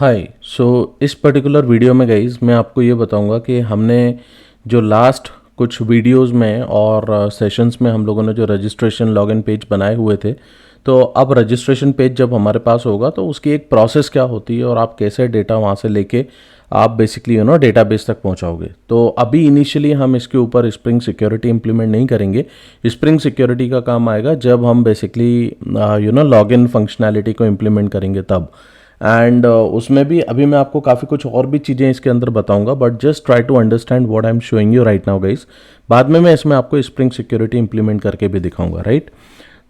हाय इस particular video में guys मैं आपको ये बताऊंगा कि हमने जो लास्ट कुछ वीडियोस में और सेशंस में हम लोगों ने जो रजिस्ट्रेशन लॉगिन पेज बनाए हुए थे, तो अब रजिस्ट्रेशन पेज जब हमारे पास होगा तो उसकी एक प्रोसेस क्या होती है और आप कैसे डेटा वहाँ से लेके आप बेसिकली डेटाबेस तक पहुँचाओगे। तो अभी इनिशियली हम इसके ऊपर स्प्रिंग सिक्योरिटी इंप्लीमेंट नहीं करेंगे। स्प्रिंग सिक्योरिटी का काम आएगा जब हम बेसिकली लॉगिन फंक्शनैलिटी को इम्प्लीमेंट करेंगे तब। एंड उसमें भी अभी मैं आपको काफ़ी कुछ और भी चीज़ें इसके अंदर बताऊंगा, but just try to understand what I am showing you right now guys. बाद में मैं इसमें आपको स्प्रिंग सिक्योरिटी इंप्लीमेंट करके भी दिखाऊंगा, राइट।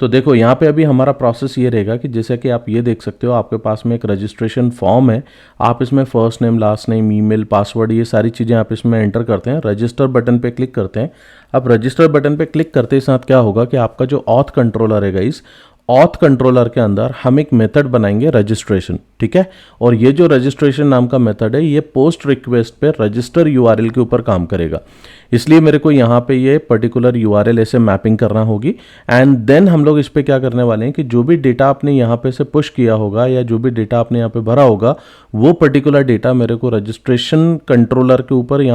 तो देखो यहाँ पे अभी हमारा प्रोसेस ये रहेगा कि जैसे कि आप ये देख सकते हो, आपके पास में एक रजिस्ट्रेशन फॉर्म है। आप इसमें first name, last name, email, password, ये सारी चीज़ें आप इसमें एंटर करते हैं। रजिस्टर बटन पे क्लिक करते हैं। अब रजिस्टर बटन पे क्लिक करते ही साथ क्या होगा कि आपका जो ऑथ कंट्रोलर है गाइस, ऑथ कंट्रोलर के अंदर हम एक मेथड बनाएंगे रजिस्ट्रेशन, ठीक है। और ये जो रजिस्ट्रेशन नाम का मेथड है ये पोस्ट रिक्वेस्ट पे रजिस्टर यूआरएल के ऊपर काम करेगा। इसलिए मेरे को यहाँ पे ये पर्टिकुलर यूआरएल ऐसे मैपिंग करना होगी। एंड देन हम लोग इस पे क्या करने वाले हैं कि जो भी डेटा आपने यहाँ पे से पुश किया होगा या जो भी डेटा आपने यहाँ पे भरा होगा वो पर्टिकुलर डेटा मेरे को रजिस्ट्रेशन कंट्रोलर के ऊपर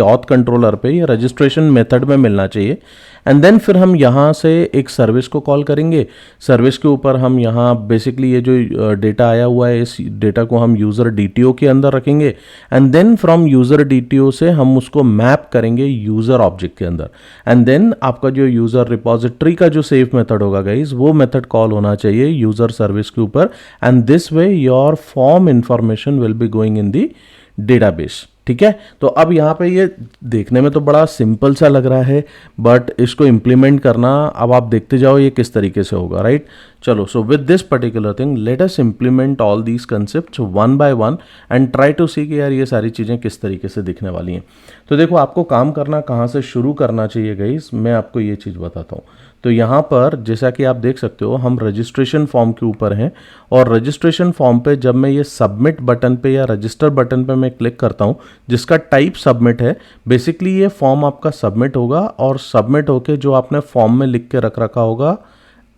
ऑथ कंट्रोलर पे या रजिस्ट्रेशन मेथड में मिलना चाहिए। एंड देन फिर हम यहाँ से एक सर्विस को कॉल करेंगे। सर्विस के ऊपर हम यहाँ बेसिकली ये जो डेटा आया हुआ है इस डेटा को हम यूज़र डीटीओ के अंदर रखेंगे। And then from user DTO से हम उसको मैप करेंगे यूज़र ऑब्जेक्ट के अंदर। एंड देन आपका जो यूज़र रिपोजिटरी का जो सेफ मेथड होगा गाइज, वो मेथड कॉल होना चाहिए यूज़र सर्विस के ऊपर। And this way your form information will be going in the database, ठीक है। तो अब यहाँ पे ये देखने में तो बड़ा सिंपल सा लग रहा है, बट इसको इम्प्लीमेंट करना अब आप देखते जाओ ये किस तरीके से होगा, राइट। चलो, so with this particular thing let us implement all these concept one by one and try to see कि यार ये सारी चीज़ें किस तरीके से दिखने वाली हैं। तो देखो, आपको काम करना कहाँ से शुरू करना चाहिए गाइस, मैं आपको ये चीज़ बताता हूँ। तो यहाँ पर जैसा कि आप देख सकते हो हम रजिस्ट्रेशन फॉर्म के ऊपर हैं, और रजिस्ट्रेशन फॉर्म पे जब मैं ये सबमिट बटन पे या रजिस्टर बटन पे मैं क्लिक करता हूँ जिसका टाइप सबमिट है, बेसिकली ये फॉर्म आपका सबमिट होगा। और सबमिट होके जो आपने फॉर्म में लिख के रख रखा होगा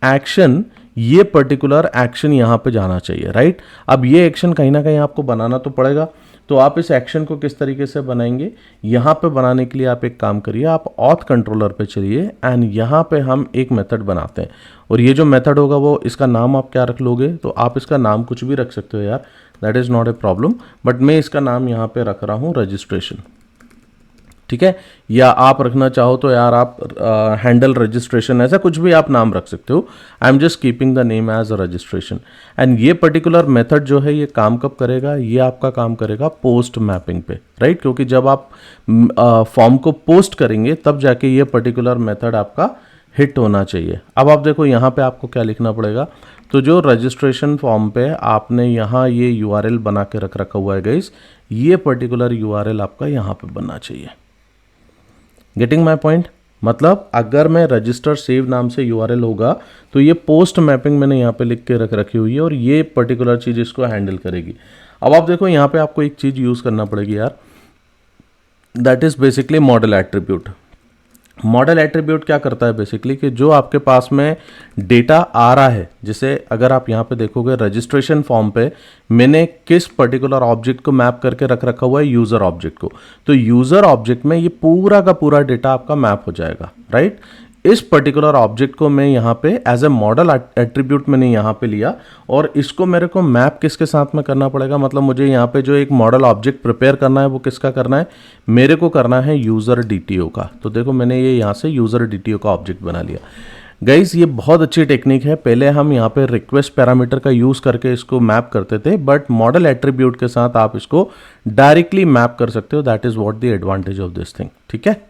एक्शन, ये पर्टिकुलर एक्शन यहाँ पे जाना चाहिए, राइट। अब ये एक्शन कहीं ना कहीं आपको बनाना तो पड़ेगा। तो आप इस एक्शन को किस तरीके से बनाएंगे, यहाँ पे बनाने के लिए आप एक काम करिए, आप ऑथ कंट्रोलर पे चलिए एंड यहाँ पे हम एक मेथड बनाते हैं। और ये जो मेथड होगा वो इसका नाम आप क्या रख लोगे, तो आप इसका नाम कुछ भी रख सकते हो यार, that is not a problem. But मैं इसका नाम यहाँ पे रख रहा हूँ रजिस्ट्रेशन, ठीक है। या आप रखना चाहो तो यार आप हैंडल रजिस्ट्रेशन, ऐसा कुछ भी आप नाम रख सकते हो। I am just keeping the name as a registration. And ये पर्टिकुलर मेथड जो है ये काम कब करेगा, ये आपका काम करेगा पोस्ट मैपिंग पे, राइट। क्योंकि जब आप फॉर्म को पोस्ट करेंगे तब जाके ये पर्टिकुलर मेथड आपका हिट होना चाहिए। अब आप देखो यहाँ पे आपको क्या लिखना पड़ेगा, तो जो रजिस्ट्रेशन फॉर्म पे आपने यहाँ ये यूआरएल बना के रख रखा हुआ है गाइस, ये पर्टिकुलर यूआरएल आपका यहाँ पे बनना चाहिए। गेटिंग माई पॉइंट, मतलब अगर मैं रजिस्टर सेव नाम से यूआरएल होगा तो ये पोस्ट मैपिंग मैंने यहाँ पे लिख के रख रखी हुई है और ये पर्टिकुलर चीज़ इसको हैंडल करेगी। अब आप देखो यहाँ पे आपको एक चीज़ यूज़ करना पड़ेगी यार, that is basically model attribute. Model attribute क्या करता है बेसिकली कि जो आपके पास में डेटा आ रहा है, जैसे अगर आप यहाँ पे देखोगे रजिस्ट्रेशन फॉर्म पे मैंने किस पर्टिकुलर ऑब्जेक्ट को मैप करके रख रखा हुआ है, यूज़र ऑब्जेक्ट को। तो यूज़र ऑब्जेक्ट में ये पूरा का पूरा डेटा आपका मैप हो जाएगा, राइट। इस पर्टिकुलर ऑब्जेक्ट को मैं यहाँ पे एज ए मॉडल एट्रीब्यूट मैंने यहाँ पे लिया और इसको मेरे को मैप किसके साथ में करना पड़ेगा, मतलब मुझे यहाँ पे जो एक मॉडल ऑब्जेक्ट प्रिपेयर करना है वो किसका करना है, मेरे को करना है यूज़र डीटीओ का। तो देखो मैंने ये यहाँ से यूज़र डीटीओ का ऑब्जेक्ट बना लिया। गाइस ये बहुत अच्छी टेक्निक है। पहले हम यहाँ पे रिक्वेस्ट पैरामीटर का यूज़ करके इसको मैप करते थे, बट मॉडल एट्रीब्यूट के साथ आप इसको डायरेक्टली मैप कर सकते हो। That is what the advantage of this thing, ठीक है।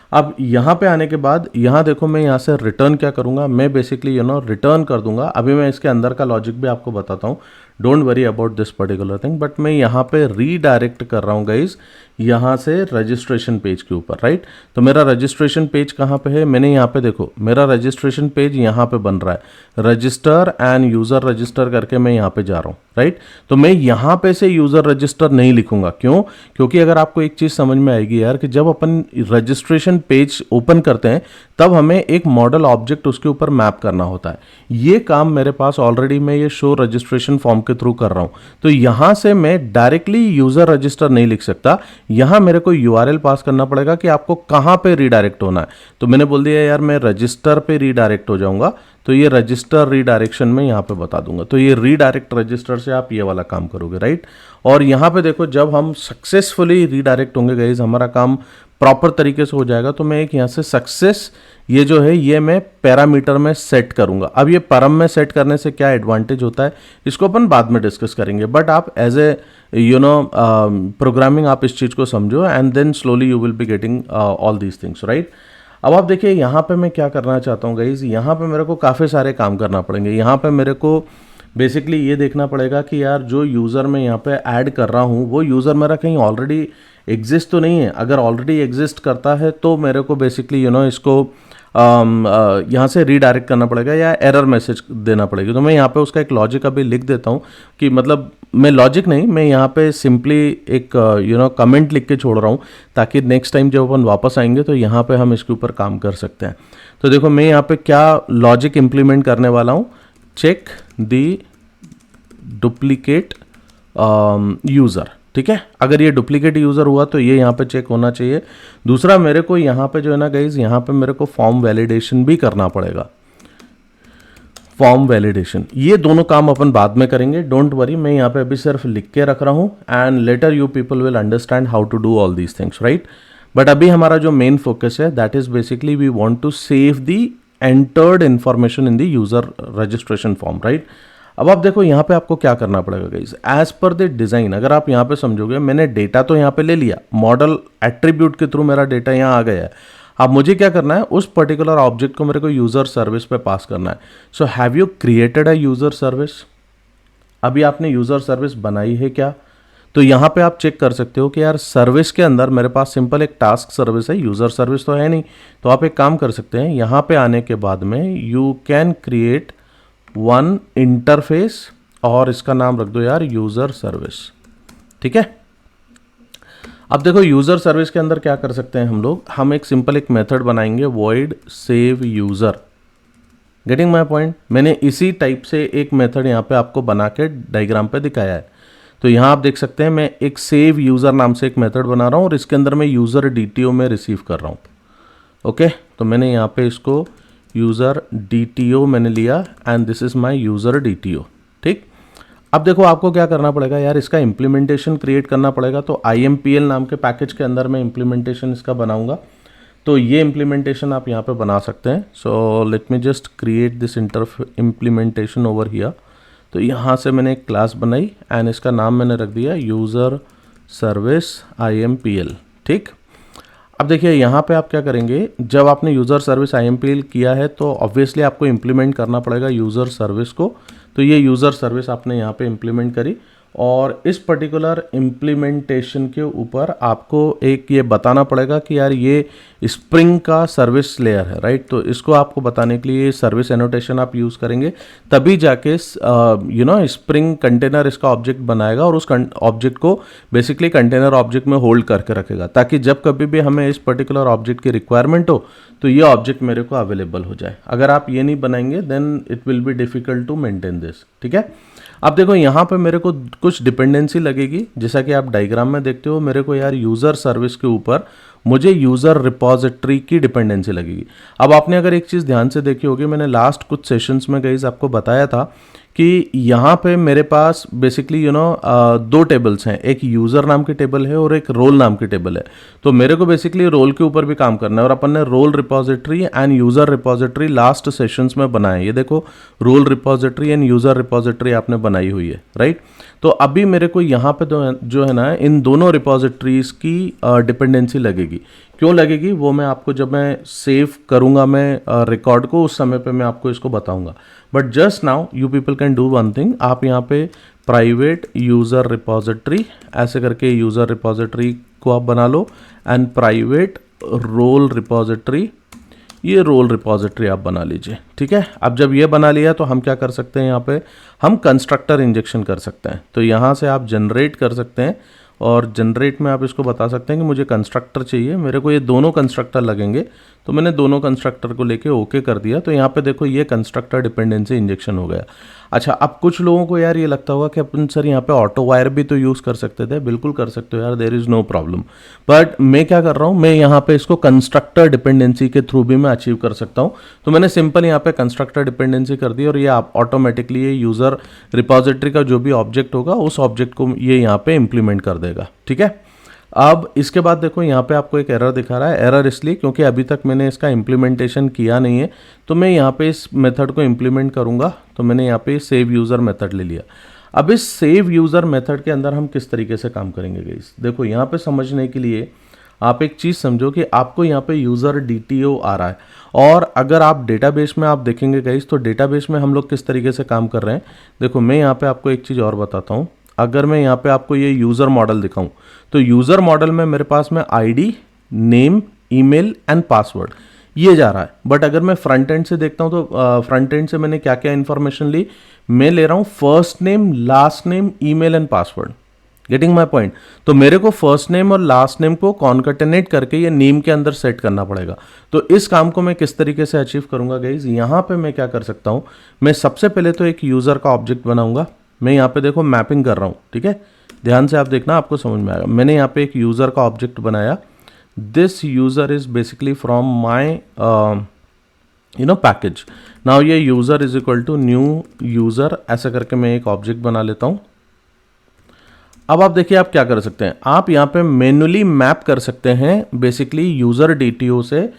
अब यहाँ पे आने के बाद यहाँ देखो मैं यहाँ से रिटर्न क्या करूँगा, मैं बेसिकली रिटर्न कर दूंगा। अभी मैं इसके अंदर का लॉजिक भी आपको बताता हूँ, don't worry about this particular thing. But मैं यहाँ पे रीडायरेक्ट कर रहा हूँ गाइज यहाँ से रजिस्ट्रेशन पेज के ऊपर, राइट। तो मेरा रजिस्ट्रेशन पेज कहाँ पे है, मैंने यहाँ पे देखो मेरा रजिस्ट्रेशन पेज यहाँ पे बन रहा है, रजिस्टर एंड यूज़र रजिस्टर करके मैं यहाँ पे जा रहा हूँ, राइट। तो मैं यहाँ पे से यूज़र रजिस्टर नहीं लिखूंगा, क्यों, क्योंकि अगर आपको एक चीज़ समझ में आएगी यार कि जब अपन रजिस्ट्रेशन पेज ओपन करते हैं तब हमें एक मॉडल ऑब्जेक्ट उसके ऊपर मैप करना होता है। ये काम मेरे पास ऑलरेडी मैं ये शो रजिस्ट्रेशन फॉर्म के थ्रू कर रहा हूँ, तो यहाँ से मैं डायरेक्टली यूज़र रजिस्टर नहीं लिख सकता, यहाँ मेरे को यूआरएल पास करना पड़ेगा कि आपको कहाँ पे रीडायरेक्ट होना है। तो मैंने बोल दिया यार मैं रजिस्टर पे रीडायरेक्ट हो जाऊँगा, तो ये रजिस्टर रीडायरेक्शन में यहाँ पे बता दूंगा। तो ये रीडायरेक्ट रजिस्टर से आप ये वाला काम करोगे, राइट। और यहाँ पे देखो जब हम सक्सेसफुली रीडायरेक्ट होंगे गाइज, हमारा काम प्रॉपर तरीके से हो जाएगा, तो मैं एक यहाँ से सक्सेस ये जो है ये मैं पैरामीटर में सेट करूंगा। अब ये परम में सेट करने से क्या एडवांटेज होता है इसको अपन बाद में डिस्कस करेंगे, बट आप एज ए प्रोग्रामिंग आप इस चीज़ को समझो and then slowly you will be getting all these things, right. अब आप देखिए यहाँ पे मैं क्या करना चाहता हूँ गाइज, यहाँ पे मेरे को काफ़ी सारे काम करना पड़ेंगे। यहाँ पे मेरे को बेसिकली ये देखना पड़ेगा कि यार जो यूज़र मैं यहाँ पे ऐड कर रहा हूँ वो यूज़र मेरा कहीं ऑलरेडी एग्जिस्ट तो नहीं है। अगर ऑलरेडी एग्जिस्ट करता है तो मेरे को बेसिकली इसको यहाँ से रीडायरेक्ट करना पड़ेगा या एरर मैसेज देना पड़ेगा। तो मैं यहाँ पे उसका एक लॉजिक अभी लिख देता हूँ कि मतलब मैं लॉजिक नहीं, मैं यहाँ पे सिंपली एक कमेंट लिख के छोड़ रहा हूँ ताकि नेक्स्ट टाइम जब अपन वापस आएंगे तो यहाँ पे हम इसके ऊपर काम कर सकते हैं। तो देखो मैं यहाँ पे क्या लॉजिक इम्प्लीमेंट करने वाला हूँ, चेक दी डुप्लीकेट यूज़र, ठीक है। अगर ये डुप्लीकेट यूज़र हुआ तो ये यहाँ पे चेक होना चाहिए। दूसरा मेरे को यहाँ पे जो है ना गाइज, यहाँ पे मेरे को फॉर्म वैलिडेशन भी करना पड़ेगा, फॉर्म वैलिडेशन। ये दोनों काम अपन बाद में करेंगे, डोंट वरी। मैं यहाँ पे अभी सिर्फ लिख के रख रहा हूँ and later you people will understand how to do all these things, right. But अभी हमारा जो मेन फोकस है that is basically we want to save the entered information in the user registration form, right. अब आप देखो यहाँ पे आपको क्या करना पड़ेगा guys, as per the design. अगर आप यहाँ पे समझोगे, मैंने डेटा तो यहाँ पे ले लिया, मॉडल एट्रीब्यूट के थ्रू मेरा डेटा यहाँ आ गया है। अब मुझे क्या करना है, उस पर्टिकुलर ऑब्जेक्ट को मेरे को यूज़र सर्विस पे पास करना है। So have you created a user service? अभी आपने यूज़र सर्विस बनाई है क्या? तो यहाँ पे आप चेक कर सकते हो कि यार सर्विस के अंदर मेरे पास सिंपल एक टास्क सर्विस है, यूज़र सर्विस तो है नहीं। तो आप एक काम कर सकते हैं, यहाँ पे आने के बाद में you can create one interface और इसका नाम रख दो यार यूज़र सर्विस, ठीक है। अब देखो यूज़र सर्विस के अंदर क्या कर सकते हैं हम लोग, हम एक सिंपल एक मेथड बनाएंगे, void save user। Getting my point? मैंने इसी टाइप से एक मेथड यहाँ पे आपको बना के डायग्राम पे दिखाया है। तो यहाँ आप देख सकते हैं मैं एक सेव यूज़र नाम से एक मेथड बना रहा हूँ और इसके अंदर मैं यूज़र DTO में रिसीव कर रहा हूँ। ओके, तो मैंने यहाँ पे इसको यूज़र DTO मैंने लिया and this is my user DTO, ठीक। अब देखो आपको क्या करना पड़ेगा यार, इसका इम्प्लीमेंटेशन क्रिएट करना पड़ेगा। तो IMPL नाम के पैकेज के अंदर मैं इम्प्लीमेंटेशन इसका बनाऊंगा। तो ये इम्प्लीमेंटेशन आप यहाँ पे बना सकते हैं। सो let me just create this implementation over here. तो यहाँ से मैंने एक क्लास बनाई एंड इसका नाम मैंने रख दिया यूज़र सर्विस IMPL, ठीक। अब देखिए यहाँ पे आप क्या करेंगे, जब आपने यूज़र सर्विस IMPL किया है तो ऑब्वियसली आपको इम्प्लीमेंट करना पड़ेगा यूज़र सर्विस को। तो ये यूज़र सर्विस आपने यहाँ पे इम्प्लीमेंट करी और इस पर्टिकुलर इम्प्लीमेंटेशन के ऊपर आपको एक ये बताना पड़ेगा कि यार ये स्प्रिंग का सर्विस लेयर है, राइट। तो इसको आपको बताने के लिए सर्विस एनोटेशन आप यूज़ करेंगे, तभी जाके स्प्रिंग कंटेनर इसका ऑब्जेक्ट बनाएगा और उस ऑब्जेक्ट को बेसिकली कंटेनर ऑब्जेक्ट में होल्ड करके रखेगा, ताकि जब कभी भी हमें इस पर्टिकुलर ऑब्जेक्ट की रिक्वायरमेंट हो तो ये ऑब्जेक्ट मेरे को अवेलेबल हो जाए। अगर आप ये नहीं बनाएंगे then it will be difficult to maintain this, ठीक है। अब देखो यहाँ पे मेरे को कुछ डिपेंडेंसी लगेगी, जैसा कि आप डायग्राम में देखते हो। मेरे को यार यूज़र सर्विस के ऊपर मुझे यूज़र रिपॉजिटरी की डिपेंडेंसी लगेगी। अब आपने अगर एक चीज़ ध्यान से देखी होगी, मैंने लास्ट कुछ सेशंस में गाइस आपको बताया था कि यहाँ पे मेरे पास बेसिकली दो टेबल्स हैं, एक यूज़र नाम की टेबल है और एक रोल नाम की टेबल है। तो मेरे को बेसिकली रोल के ऊपर भी काम करना है और अपन ने role repository and user repository last sessions में बनाए। ये देखो role repository and user repository आपने बनाई हुई है, राइट। तो अभी मेरे को यहाँ पे जो है ना इन दोनों रिपॉजिटरीज की डिपेंडेंसी लगेगी। क्यों लगेगी वो मैं आपको जब मैं सेव करूँगा मैं रिकॉर्ड को, उस समय पे मैं आपको इसको बताऊँगा। But just now you people can do one thing, आप यहाँ पे प्राइवेट यूज़र रिपॉजिटरी ऐसे करके यूज़र रिपॉजिटरी को आप बना लो एंड प्राइवेट रोल रिपॉजिटरी, ये रोल रिपॉजिटरी आप बना लीजिए, ठीक है। अब जब ये बना लिया तो हम क्या कर सकते हैं, यहाँ पे हम कंस्ट्रक्टर इंजेक्शन कर सकते हैं। तो यहाँ से आप जनरेट कर सकते हैं और जनरेट में आप इसको बता सकते हैं कि मुझे कंस्ट्रक्टर चाहिए, मेरे को ये दोनों कंस्ट्रक्टर लगेंगे। तो मैंने दोनों कंस्ट्रक्टर को लेके ओके कर दिया, तो यहाँ पे देखो ये कंस्ट्रक्टर डिपेंडेंसी इंजेक्शन हो गया। अच्छा, अब कुछ लोगों को यार ये लगता होगा कि अपन सर यहाँ पे ऑटो वायर भी तो यूज़ कर सकते थे। बिल्कुल कर सकते हो यार, there is no problem, but मैं क्या कर रहा हूँ, मैं यहाँ पे इसको कंस्ट्रक्टर डिपेंडेंसी के थ्रू भी मैं अचीव कर सकता हूँ। तो मैंने सिंपल यहाँ पे कंस्ट्रक्टर डिपेंडेंसी कर दी और ये आप ऑटोमेटिकली ये यूज़र रिपोजिटरी का जो भी ऑब्जेक्ट होगा उस ऑब्जेक्ट को ये यहाँ पे इम्प्लीमेंट कर देगा। ठीक है, अब इसके बाद देखो यहाँ पे आपको एक एरर दिखा रहा है। एरर इसलिए क्योंकि अभी तक मैंने इसका इम्प्लीमेंटेशन किया नहीं है, तो मैं यहाँ पे इस मेथड को इम्प्लीमेंट करूँगा। तो मैंने यहाँ पे सेव यूज़र मेथड ले लिया। अब इस सेव यूज़र मेथड के अंदर हम किस तरीके से काम करेंगे गाइस, देखो यहाँ पे समझने के लिए आप एक चीज़ समझो कि आपको यहाँ पे यूज़र DTO आ रहा है, और अगर आप डेटाबेस में आप देखेंगे गाइस, तो डेटाबेस में हम लोग किस तरीके से काम कर रहे हैं। देखो मैं यहाँ पे आपको एक चीज़ और बताता हूँ। अगर मैं यहाँ पे आपको ये यूज़र मॉडल दिखाऊं, तो यूज़र मॉडल में मेरे पास में ID, name, email and password ये जा रहा है। बट अगर मैं फ्रंट एंड से देखता हूँ, तो फ्रंट एंड से मैंने क्या क्या इन्फॉर्मेशन ली, मैं ले रहा हूँ first name, last name, email and password. Getting my point. तो मेरे को फर्स्ट नेम और लास्ट नेम को कॉन्कटेनेट करके ये नेम के अंदर सेट करना पड़ेगा। तो इस काम को मैं किस तरीके से अचीव करूंगा गाइज, यहाँ पे मैं क्या कर सकता हूँ, मैं सबसे पहले तो एक यूज़र का ऑब्जेक्ट बनाऊंगा। मैं यहाँ पे देखो मैपिंग कर रहा हूँ, ठीक है, ध्यान से आप देखना, आपको समझ में आएगा। मैंने यहाँ पे एक यूज़र का ऑब्जेक्ट बनाया। This user is basically from my package. Now ये user is equal to new user, ऐसा करके मैं एक ऑब्जेक्ट बना लेता हूँ। अब आप देखिए आप क्या कर सकते हैं, आप यहाँ पे मैन्युअली मैप कर सकते हैं बेसिकली यूज़र DTO से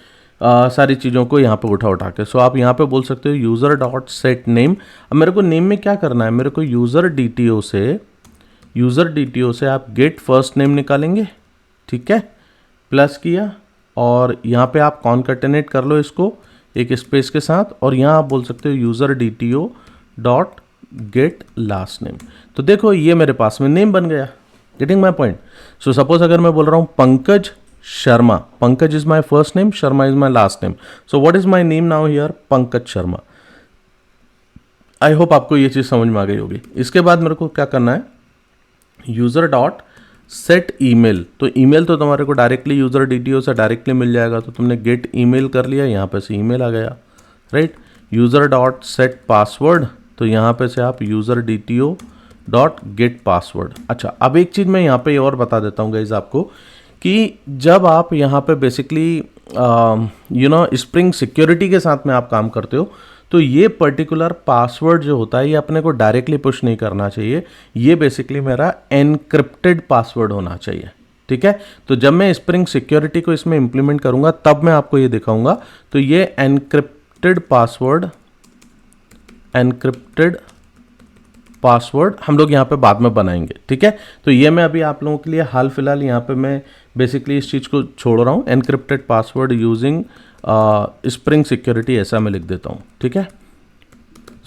सारी चीज़ों को यहाँ पे उठा के। सो आप यहाँ पे बोल सकते हो यूज़र डॉट सेट नेम। अब मेरे को नेम में क्या करना है, मेरे को यूज़र DTO से आप गेट फर्स्ट नेम निकालेंगे, ठीक है, प्लस किया, और यहाँ पे आप कॉन्कैटिनेट कर लो इसको एक स्पेस के साथ, और यहाँ आप बोल सकते हो user DTO dot gate last name. तो देखो ये मेरे पास में नेम बन गया। Getting my point. So suppose अगर मैं बोल रहा हूँ Pankaj Sharma, Pankaj is my first name, Sharma is my last name. So what is my name now here, Pankaj Sharma. I hope आपको ये चीज़ समझ में आ गई होगी। इसके बाद मेरे को क्या करना है, यूज़र डॉट सेट ईमेल। तो ईमेल तो तुम्हारे को डायरेक्टली यूज़र DTO से डायरेक्टली मिल जाएगा, तो तुमने गेट ईमेल कर लिया, यहाँ पे से ईमेल आ गया, right. User dot set password, तो यहाँ पे से आप user DTO dot gate password. अच्छा, अब एक चीज़ मैं यहाँ पे और बता देता हूँ गाइज आपको, कि जब आप यहाँ पे बेसिकली स्प्रिंग सिक्योरिटी के साथ में आप काम करते हो, तो ये पर्टिकुलर पासवर्ड जो होता है ये अपने को डायरेक्टली पुश नहीं करना चाहिए, ये बेसिकली मेरा एनक्रिप्टेड पासवर्ड होना चाहिए, ठीक है। तो जब मैं स्प्रिंग सिक्योरिटी को इसमें इंप्लीमेंट करूँगा तब मैं आपको ये दिखाऊंगा। तो ये एनक्रिप्टेड पासवर्ड हम लोग यहाँ पे बाद में बनाएंगे, ठीक है। तो ये मैं अभी आप लोगों के लिए हाल फिलहाल यहाँ पे मैं बेसिकली इस चीज़ को छोड़ रहा हूँ, encrypted password using spring security, ऐसा मैं लिख देता हूँ, ठीक है।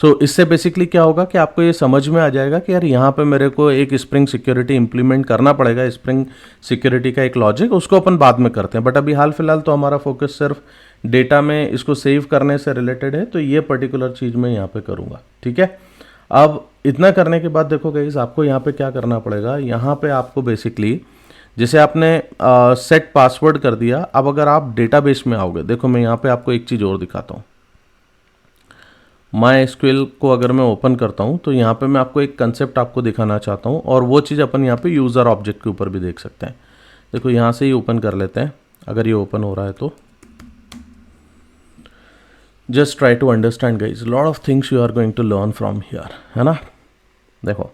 सो इससे बेसिकली क्या होगा कि आपको ये समझ में आ जाएगा कि यार यहाँ पे मेरे को एक स्प्रिंग सिक्योरिटी इंप्लीमेंट करना पड़ेगा, स्प्रिंग सिक्योरिटी का एक लॉजिक, उसको अपन बाद में करते हैं। बट अभी हाल फिलहाल तो हमारा फोकस सिर्फ डेटा में इसको सेव करने से रिलेटेड है, तो ये पर्टिकुलर चीज़ मैं यहाँ पे करूँगा, ठीक है। अब इतना करने के बाद देखो गाइस, आपको यहाँ पे क्या करना पड़ेगा, यहाँ पे आपको बेसिकली जैसे आपने सेट पासवर्ड कर दिया, अब अगर आप डेटाबेस में आओगे, देखो मैं यहाँ पे आपको एक चीज़ और दिखाता हूँ। MySQL को अगर मैं ओपन करता हूँ, तो यहाँ पे मैं आपको एक कंसेप्ट आपको दिखाना चाहता हूँ, और वो चीज़ अपन यहाँ पे यूज़र ऑब्जेक्ट के ऊपर भी देख सकते हैं। देखो यहाँ से ही ओपन कर लेते हैं, अगर ये ओपन हो रहा है तो just try to understand guys, lot of things you are going to learn from here, है ना। देखो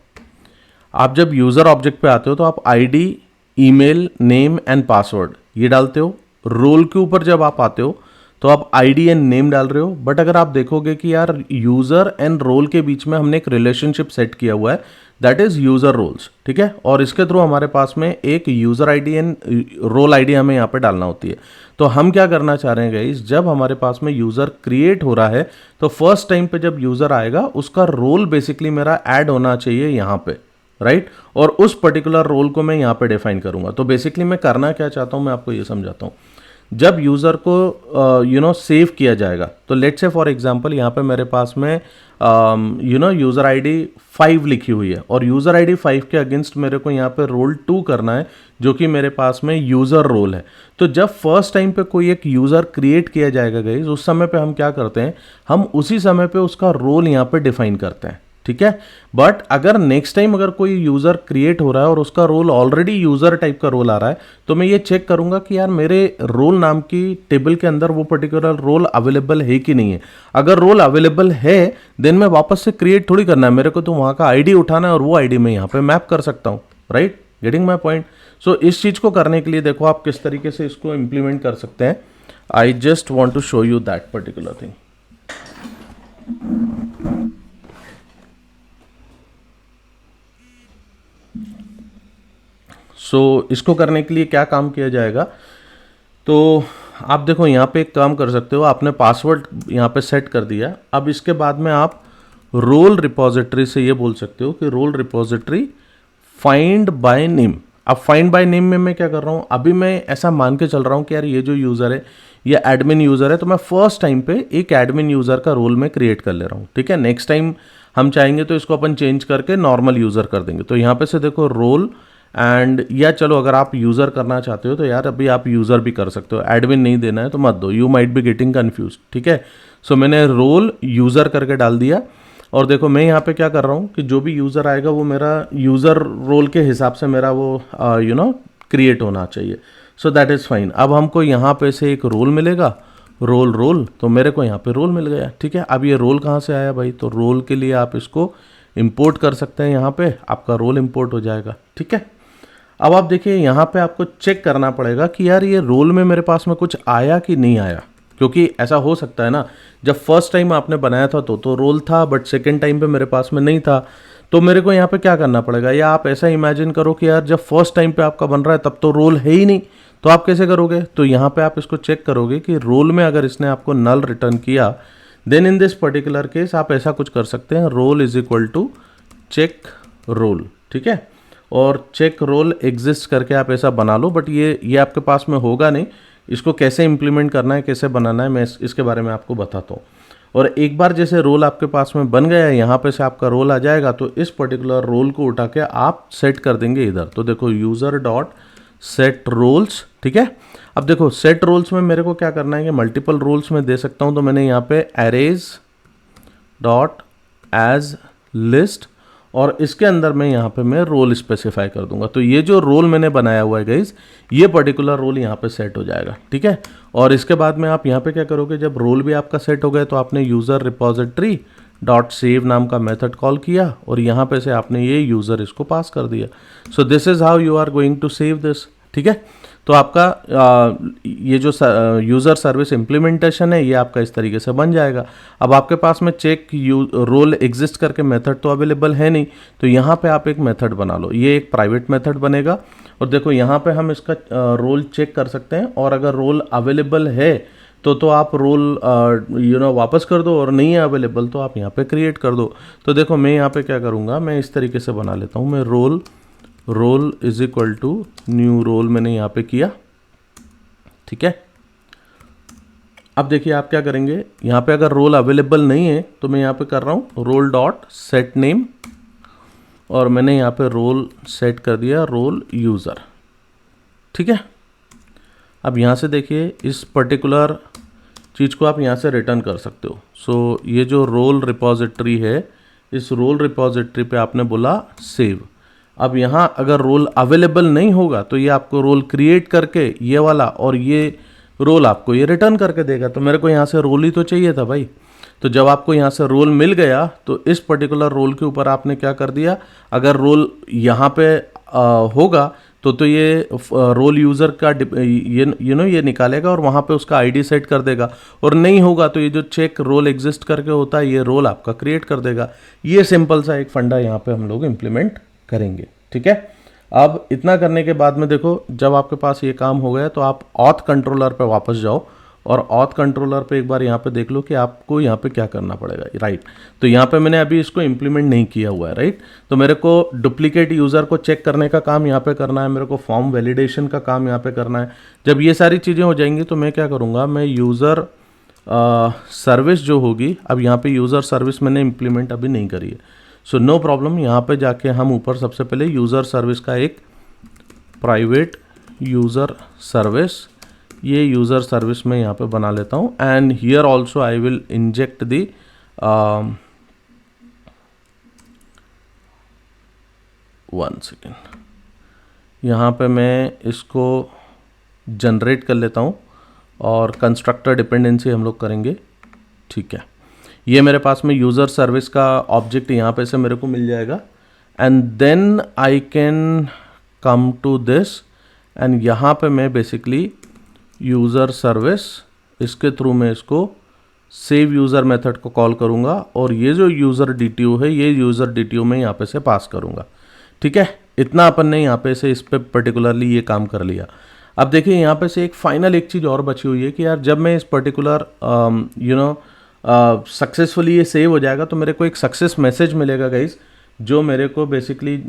आप जब यूज़र ऑब्जेक्ट पे आते हो तो आप ID, email, name and password ये डालते हो। रोल के ऊपर जब आप आते हो तो आप ID एंड नेम डाल रहे हो। बट अगर आप देखोगे कि यार यूज़र एंड रोल के बीच में हमने एक रिलेशनशिप सेट किया हुआ है, दैट इज़ यूज़र रोल्स, ठीक है। और इसके थ्रू हमारे पास में एक user ID and role ID हमें यहाँ पे डालना होती है। तो हम क्या करना चाह रहे हैं गाइस, जब हमारे पास में यूज़र क्रिएट हो रहा है तो फर्स्ट टाइम पे जब यूज़र आएगा उसका रोल बेसिकली मेरा ऐड होना चाहिए यहाँ पे, राइट। और उस पर्टिकुलर रोल को मैं यहाँ पे डिफाइन करूँगा। तो बेसिकली मैं करना क्या चाहता हूँ, मैं आपको ये समझाता हूँ। जब यूज़र को सेव किया जाएगा। तो लेट्स से फॉर एग्जांपल यहाँ पे मेरे पास में यूज़र आईडी 5 लिखी हुई है और यूज़र आईडी 5 के अगेंस्ट मेरे को यहाँ पे रोल 2 करना है जो कि मेरे पास में यूज़र रोल है। तो जब फर्स्ट टाइम पे कोई एक यूज़र क्रिएट किया जाएगा गाइस, उस समय पे हम क्या करते हैं, हम उसी समय पे उसका रोल यहाँ पे डिफाइन करते हैं, ठीक है। बट अगर नेक्स्ट टाइम अगर कोई यूज़र क्रिएट हो रहा है और उसका रोल ऑलरेडी यूज़र टाइप का रोल आ रहा है, तो मैं ये चेक करूंगा कि यार मेरे रोल नाम की टेबल के अंदर वो पर्टिकुलर रोल अवेलेबल है कि नहीं है। अगर रोल अवेलेबल है देन मैं वापस से क्रिएट थोड़ी करना है, मेरे को तो वहाँ का आईडी उठाना है और वो आईडी मैं यहाँ पे मैप कर सकता हूँ, राइट, गेटिंग माई पॉइंट। सो इस चीज़ को करने के लिए देखो आप किस तरीके से इसको इम्प्लीमेंट कर सकते हैं। I just want to show you that particular thing. So इसको करने के लिए क्या काम किया जाएगा, तो आप देखो यहाँ पे एक काम कर सकते हो, आपने पासवर्ड यहाँ पे सेट कर दिया। अब इसके बाद में आप रोल रिपोजिटरी से ये बोल सकते हो कि role repository find by name. अब फाइंड बाय नेम में मैं क्या कर रहा हूँ, अभी मैं ऐसा मान के चल रहा हूँ कि यार ये जो यूज़र है ये एडमिन यूज़र है, तो मैं फर्स्ट टाइम पे एक एडमिन यूज़र का रोल में क्रिएट कर ले रहा हूँ, ठीक है। नेक्स्ट टाइम हम चाहेंगे तो इसको अपन चेंज करके नॉर्मल यूज़र कर देंगे। तो यहाँ पे से देखो रोल एंड, या चलो अगर आप यूज़र करना चाहते हो तो यार अभी आप यूज़र भी कर सकते हो, एडमिन नहीं देना है तो मत दो, you might be getting confuse, ठीक है। सो मैंने रोल यूज़र करके डाल दिया और देखो मैं यहाँ पे क्या कर रहा हूँ कि जो भी यूज़र आएगा वो मेरा यूज़र रोल के हिसाब से मेरा वो क्रिएट होना चाहिए। So that is fine. अब हमको यहाँ पे से एक रोल मिलेगा, रोल, तो मेरे को यहाँ पे रोल मिल गया, ठीक है। अब ये रोल कहाँ से आया भाई, तो रोल के लिए आप इसको इंपोर्ट कर सकते हैं, यहाँ पे आपका रोल इंपोर्ट हो जाएगा, ठीक है। अब आप देखिए यहाँ पे आपको चेक करना पड़ेगा कि यार ये रोल में मेरे पास में कुछ आया कि नहीं आया, क्योंकि ऐसा हो सकता है ना, जब फर्स्ट टाइम आपने बनाया था तो रोल था बट सेकेंड टाइम पे मेरे पास में नहीं था। तो मेरे को यहाँ पे क्या करना पड़ेगा, या आप ऐसा इमेजिन करो कि यार जब फर्स्ट टाइम पे आपका बन रहा है तब तो रोल है ही नहीं, तो आप कैसे करोगे, तो यहाँ पे आप इसको चेक करोगे कि रोल में अगर इसने आपको नल रिटर्न किया then in this particular case आप ऐसा कुछ कर सकते हैं, role is equal to check role, ठीक है। और चेक रोल एग्जिस्ट करके आप ऐसा बना लो, बट ये आपके पास में होगा नहीं। इसको कैसे इम्प्लीमेंट करना है, कैसे बनाना है, मैं इसके बारे में आपको बताता हूँ। और एक बार जैसे रोल आपके पास में बन गया है, यहाँ पे से आपका रोल आ जाएगा, तो इस पर्टिकुलर रोल को उठा के आप सेट कर देंगे इधर। तो देखो यूज़र डॉट सेट रोल्स, ठीक है। अब देखो सेट रोल्स में मेरे को क्या करना है कि मल्टीपल रोल्स में दे सकता हूँ, तो मैंने यहाँ पे अरेज डॉट एज लिस्ट और इसके अंदर में यहाँ पे मैं रोल स्पेसिफाई कर दूंगा। तो ये जो रोल मैंने बनाया हुआ है गाइज, ये पर्टिकुलर रोल यहाँ पे सेट हो जाएगा, ठीक है। और इसके बाद में आप यहाँ पे क्या करोगे, जब रोल भी आपका सेट हो गया तो आपने यूज़र रिपोजिटरी डॉट सेव नाम का मेथड कॉल किया और यहाँ पे से आपने ये यूज़र इसको पास कर दिया। So this is how you are going to save this, ठीक है। तो आपका ये जो यूज़र सर्विस इम्प्लीमेंटेशन है ये आपका इस तरीके से बन जाएगा। अब आपके पास में चेक रोल एग्जिस्ट करके मेथड तो अवेलेबल है नहीं, तो यहाँ पे आप एक मेथड बना लो, ये एक प्राइवेट मेथड बनेगा। और देखो यहाँ पे हम इसका रोल चेक कर सकते हैं, और अगर रोल अवेलेबल है तो आप रोल वापस कर दो, और नहीं है अवेलेबल तो आप यहाँ पे क्रिएट कर दो। तो देखो मैं यहाँ पे क्या करूँगा, मैं इस तरीके से बना लेता हूँ, मैं role is equal to new role मैंने यहाँ पे किया, ठीक है। अब देखिए आप क्या करेंगे, यहाँ पे अगर रोल अवेलेबल नहीं है तो मैं यहाँ पे कर रहा हूँ रोल डॉट सेट नेम, और मैंने यहाँ पे रोल सेट कर दिया रोल यूज़र, ठीक है। अब यहाँ से देखिए इस पर्टिकुलर चीज़ को आप यहाँ से रिटर्न कर सकते हो। सो ये जो रोल रिपोजिटरी है, इस रोल रिपोजिटरी पे आपने बोला सेव। अब यहाँ अगर रोल अवेलेबल नहीं होगा तो ये आपको रोल क्रिएट करके ये वाला और ये रोल आपको ये रिटर्न करके देगा। तो मेरे को यहाँ से रोल ही तो चाहिए था भाई। तो जब आपको यहाँ से रोल मिल गया तो इस पर्टिकुलर रोल के ऊपर आपने क्या कर दिया, अगर रोल यहाँ पे होगा तो ये रोल यूज़र का ये निकालेगा और वहाँ पे उसका आईडी सेट कर देगा, और नहीं होगा तो ये जो चेक रोल एग्जिस्ट करके होता है ये रोल आपका क्रिएट कर देगा। ये सिंपल सा एक फंडा यहाँ पे हम लोग इम्प्लीमेंट करेंगे, ठीक है। अब इतना करने के बाद में देखो जब आपके पास ये काम हो गया तो आप ऑथ कंट्रोलर पे वापस जाओ और ऑथ कंट्रोलर पे एक बार यहाँ पे देख लो कि आपको यहाँ पे क्या करना पड़ेगा, राइट। तो यहाँ पे मैंने अभी इसको इम्प्लीमेंट नहीं किया हुआ है, राइट। तो मेरे को डुप्लीकेट यूज़र को चेक करने का काम यहाँ पे करना है, मेरे को फॉर्म वैलिडेशन का काम यहाँ पे करना है। जब ये सारी चीज़ें हो जाएंगी तो मैं क्या करूँगा, मैं यूज़र सर्विस जो होगी, अब यहाँ पे यूज़र सर्विस मैंने इम्प्लीमेंट अभी नहीं करी है, सो नो प्रॉब्लम। यहाँ पे जाके हम ऊपर सबसे पहले यूज़र सर्विस का एक प्राइवेट यूज़र सर्विस, ये यूज़र सर्विस में यहाँ पे बना लेता हूँ। And here also I will inject the one second, यहाँ पे मैं इसको जनरेट कर लेता हूँ और कंस्ट्रक्टर डिपेंडेंसी हम लोग करेंगे, ठीक है। ये मेरे पास में यूज़र सर्विस का ऑब्जेक्ट यहाँ पे से मेरे को मिल जाएगा। And then I can come to this and यहाँ पे मैं बेसिकली यूज़र सर्विस, इसके थ्रू मैं इसको सेव यूज़र मेथड को कॉल करूँगा और ये जो यूज़र DTO है, ये यूज़र DTO मैं यहाँ पे से पास करूँगा, ठीक है। इतना अपन ने यहाँ पे से इस पे पर्टिकुलरली ये काम कर लिया। अब देखिए यहाँ पे से एक फाइनल एक चीज़ और बची हुई है कि यार जब मैं इस पर्टिकुलर सक्सेसफुली ये सेव हो जाएगा तो मेरे को एक सक्सेस मैसेज मिलेगा गाइस, जो मेरे को बेसिकली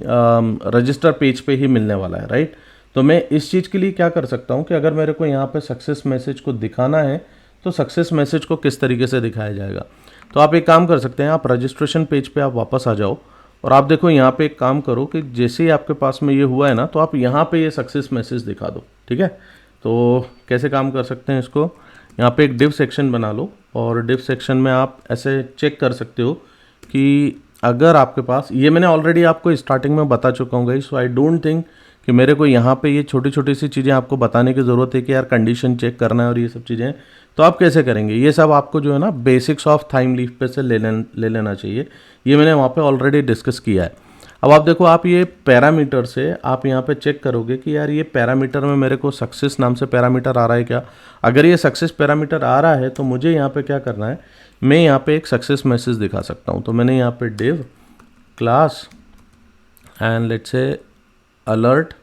रजिस्टर पेज पे ही मिलने वाला है, राइट। तो मैं इस चीज़ के लिए क्या कर सकता हूँ कि अगर मेरे को यहाँ पे सक्सेस मैसेज को दिखाना है तो सक्सेस मैसेज को किस तरीके से दिखाया जाएगा। तो आप एक काम कर सकते हैं, आप रजिस्ट्रेशन पेज पे आप वापस आ जाओ और आप देखो यहाँ पे एक काम करो कि जैसे ही आपके पास में ये हुआ है ना, तो आप यहाँ पे ये सक्सेस मैसेज दिखा दो, ठीक है। तो कैसे काम कर सकते हैं इसको, यहाँ पे एक डिव सेक्शन बना लो और डिव सेक्शन में आप ऐसे चेक कर सकते हो कि अगर आपके पास, ये मैंने ऑलरेडी आपको स्टार्टिंग में बता चुका हूँ guys, so I don't think कि मेरे को यहाँ पे ये छोटी छोटी सी चीज़ें आपको बताने की ज़रूरत है कि यार कंडीशन चेक करना है और ये सब चीज़ें। तो आप कैसे करेंगे, ये सब आपको जो है ना बेसिक्स ऑफ थाइम लीफ पे से ले लेना चाहिए। ये मैंने वहाँ पे ऑलरेडी डिस्कस किया है। अब आप देखो, आप ये पैरामीटर से आप यहाँ पे चेक करोगे कि यार ये पैरामीटर में मेरे को सक्सेस नाम से पैरामीटर आ रहा है क्या। अगर ये सक्सेस पैरामीटर आ रहा है तो मुझे यहाँ पे क्या करना है, मैं यहाँ पे एक सक्सेस मैसेज दिखा सकता हूँ। तो मैंने यहाँ पे div class and let's say alert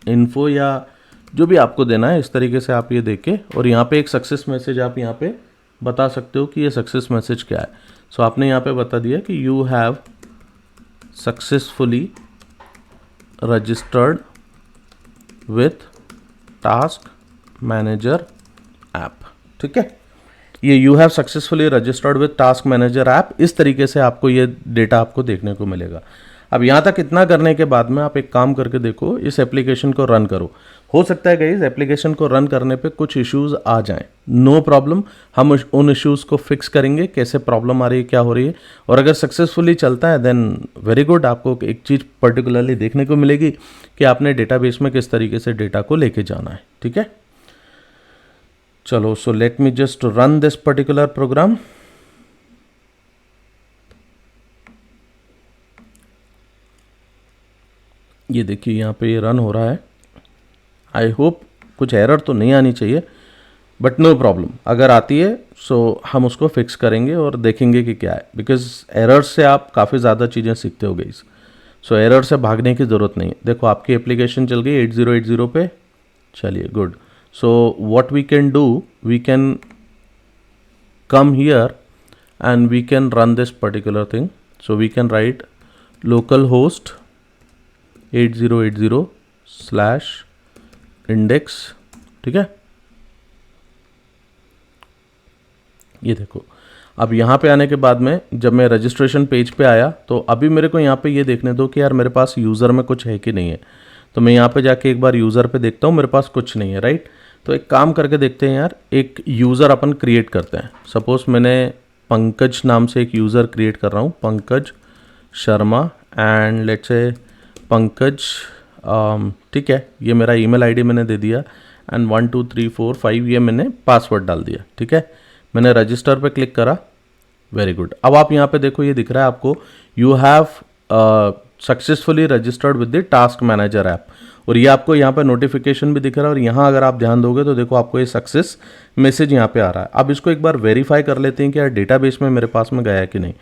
info या जो भी आपको देना है, इस तरीके से आप ये देके और यहाँ पे एक सक्सेस मैसेज आप यहाँ पे बता सकते हो कि ये सक्सेस मैसेज क्या है। सो आपने यहाँ पे बता दिया कि you have successfully registered with task manager app, ठीक है। ये you have successfully registered with task manager app, इस तरीके से आपको ये डेटा आपको देखने को मिलेगा। अब यहाँ तक इतना करने के बाद में आप एक काम करके देखो, इस एप्लीकेशन को रन करो। हो सकता है गाइस एप्लीकेशन को रन करने पे कुछ इश्यूज आ जाएं, नो प्रॉब्लम, हम उन इश्यूज को फिक्स करेंगे, कैसे प्रॉब्लम आ रही है, क्या हो रही है। और अगर सक्सेसफुली चलता है देन वेरी गुड, आपको एक चीज़ पर्टिकुलरली देखने को मिलेगी कि आपने डेटाबेस में किस तरीके से डेटा को लेके जाना है, ठीक है। चलो, so let me just run this particular program. ये देखिए यहाँ पे ये रन हो रहा है। आई होप कुछ एरर तो नहीं आनी चाहिए, बट नो प्रॉब्लम, अगर आती है सो हम उसको फिक्स करेंगे और देखेंगे कि क्या है, बिकॉज एरर से आप काफ़ी ज़्यादा चीज़ें सीखते हो गाइस। सो एरर से भागने की ज़रूरत नहीं है। देखो आपकी एप्लीकेशन चल गई 8080 पे, चलिए good. So what we can do, we can come here and we can run this particular thing. So we can write local host 8080/index, ठीक है। ये देखो, अब यहाँ पे आने के बाद में जब मैं रजिस्ट्रेशन पेज पे आया तो अभी मेरे को यहाँ पे ये देखने दो कि यार मेरे पास यूज़र में कुछ है कि नहीं है। तो मैं यहाँ पे जाके एक बार यूज़र पे देखता हूँ, मेरे पास कुछ नहीं है, राइट। तो एक काम करके देखते हैं यार, एक यूज़र अपन क्रिएट करते हैं। सपोज मैंने पंकज नाम से एक यूज़र क्रिएट कर रहा हूँ, Pankaj Sharma, and let's say Pankaj, ठीक है। ये मेरा ईमेल आईडी मैंने दे दिया एंड 1 2 3 4 5 ये मैंने पासवर्ड डाल दिया, ठीक है। मैंने रजिस्टर पे क्लिक करा, वेरी गुड। अब आप यहाँ पे देखो, ये दिख रहा है आपको, you have successfully registered with the task manager app, और ये आपको यहाँ पे नोटिफिकेशन भी दिख रहा है। और यहाँ अगर आप ध्यान दोगे तो देखो आपको ये सक्सेस मैसेज यहाँ पे आ रहा है। अब इसको एक बार वेरीफाई कर लेते हैं कि यार डेटाबेस में मेरे पास में गया है कि नहीं।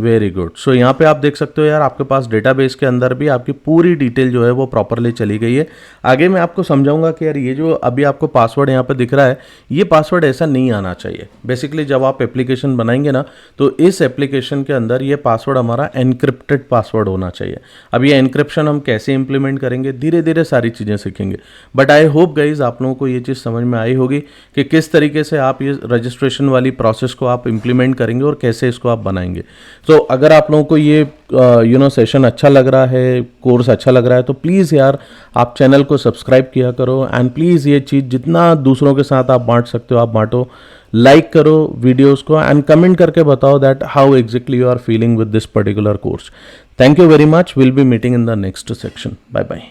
Very good. सो यहाँ पे आप देख सकते हो यार, आपके पास डेटाबेस के अंदर भी आपकी पूरी डिटेल जो है वो प्रॉपरली चली गई है। आगे मैं आपको समझाऊंगा कि यार ये जो अभी आपको पासवर्ड यहाँ पे दिख रहा है, ये पासवर्ड ऐसा नहीं आना चाहिए। बेसिकली जब आप एप्लीकेशन बनाएंगे ना, तो इस एप्लीकेशन के अंदर ये पासवर्ड हमारा एनक्रिप्टेड पासवर्ड होना चाहिए। अब ये एनक्रिप्शन हम कैसे इंप्लीमेंट करेंगे, धीरे धीरे सारी चीज़ें सीखेंगे। बट आई होप गाइज आप लोगों को ये चीज़ समझ में आई होगी कि किस तरीके से आप ये रजिस्ट्रेशन वाली प्रोसेस को आप इंप्लीमेंट करेंगे और कैसे इसको आप बनाएंगे। तो अगर आप लोगों को ये सेशन अच्छा लग रहा है, कोर्स अच्छा लग रहा है, तो प्लीज़ यार आप चैनल को सब्सक्राइब किया करो। एंड प्लीज़ ये चीज़ जितना दूसरों के साथ आप बांट सकते हो आप बांटो। लाइक करो वीडियोस को एंड कमेंट करके बताओ that how exactly you are feeling with this particular course. Thank you very much. Will be meeting in the next section. Bye bye.